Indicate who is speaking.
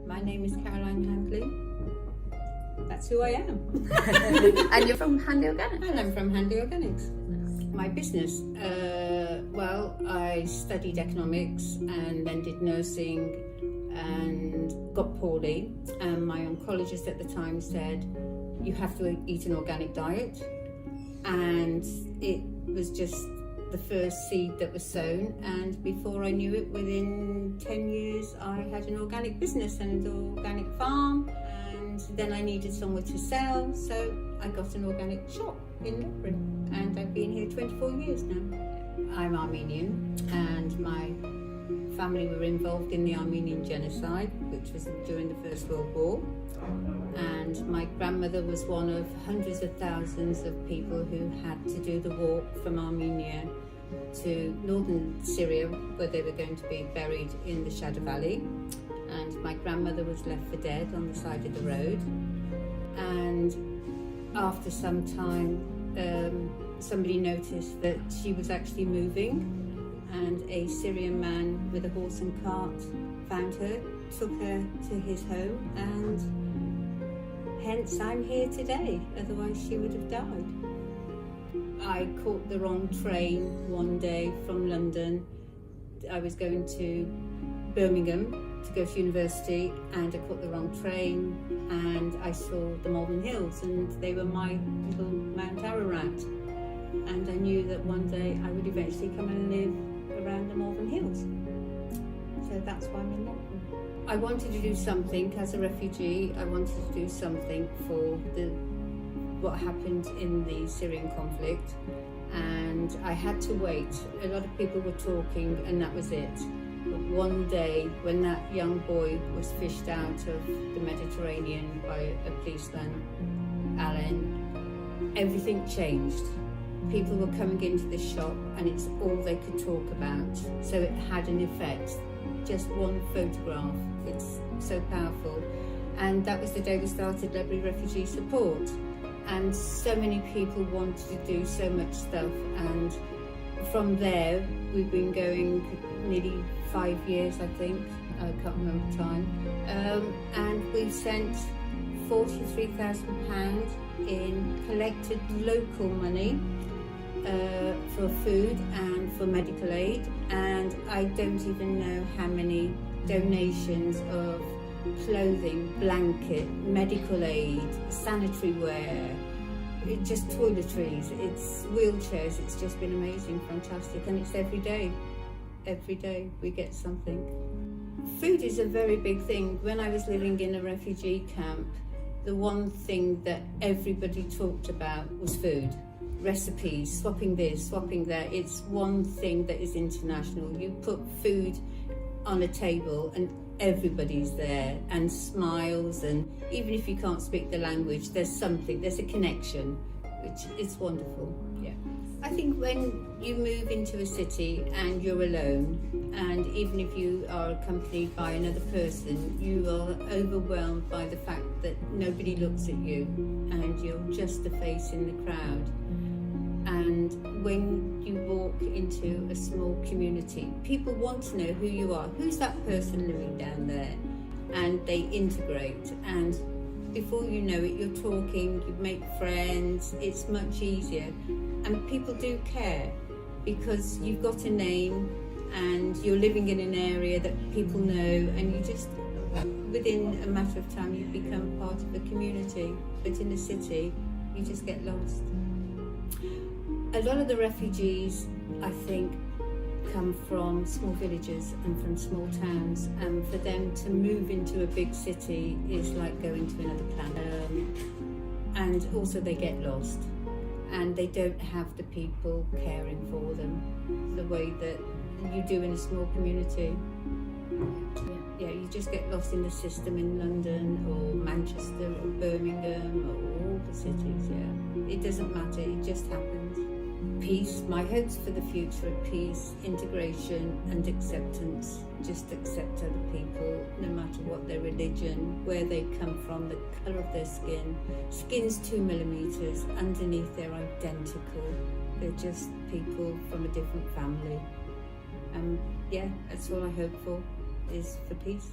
Speaker 1: My name is Caroline Handley. That's who I am.
Speaker 2: And you're from Handley Organics?
Speaker 1: And I'm from Handley Organics. My business, well, I studied economics and then did nursing and got poorly. And my oncologist at the time said, you have to eat an organic diet. And it was just the first seed that was sown, and before I knew it, within 10 years I had an organic business and an organic farm, and then I needed somewhere to sell, so I got an organic shop in Ledbury, and I've been here 24 years now. I'm Armenian, and my family were involved in the Armenian genocide, which was during the First World War. And my grandmother was one of hundreds of thousands of people who had to do the walk from Armenia to northern Syria, where they were going to be buried in the Shadow Valley. And my grandmother was left for dead on the side of the road. And after some time, somebody noticed that she was actually moving, and a Syrian man with a horse and cart found her, took her to his home, and hence I'm here today, otherwise she would have died. I caught the wrong train one day from London. I was going to Birmingham to go to university, and I caught the wrong train, and I saw the Malvern Hills, and they were my little Mount Ararat, and I knew that one day I would eventually come and live around the Malvern Hills. So that's why I'm in Ledbury. I wanted to do something as a refugee. I wanted to do something for what happened in the Syrian conflict, and I had to wait. A lot of people were talking, and that was it. But one day, when that young boy was fished out of the Mediterranean by a policeman, Alan, everything changed. People were coming into the shop, and it's all they could talk about. So it had an effect. Just one photograph, it's so powerful. And that was the day we started Ledbury Refugee Support. And so many people wanted to do so much stuff. And from there, we've been going nearly 5 years, I think. I can't remember the time. And we've sent £43,000 in collected local money for food and for medical aid, and I don't even know how many donations of clothing, blanket, medical aid, sanitary wear, just toiletries, it's wheelchairs. It's just been amazing, fantastic, and it's every day we get something. Food is a very big thing. When I was living in a refugee camp, the one thing that everybody talked about was food. Recipes, swapping this, swapping that. It's one thing that is international. You put food on a table and everybody's there and smiles, and even if you can't speak the language, there's something, there's a connection, which is wonderful. Yeah. I think when you move into a city and you're alone, and even if you are accompanied by another person, you are overwhelmed by the fact that nobody looks at you and you're just a face in the crowd. And when you walk into a small community, people want to know who you are. Who's that person living down there? And they integrate, and before you know it, you're talking, you make friends, it's much easier. And people do care because you've got a name and you're living in an area that people know, and you just, within a matter of time, you become part of a community. But in the city, you just get lost. A lot of the refugees, I think, come from small villages and from small towns, and for them to move into a big city is like going to another planet. And also they get lost, and they don't have the people caring for them the way that you do in a small community. Yeah, you just get lost in the system in London or Manchester or Birmingham or all the cities, yeah. It doesn't matter, it just happens. Peace, my hopes for the future are peace, integration and acceptance. Just accept other people, no matter what their religion, where they come from, the colour of their skin. Skin's 2 millimetres, underneath they're identical. They're just people from a different family. Yeah, that's all I hope for, is for peace.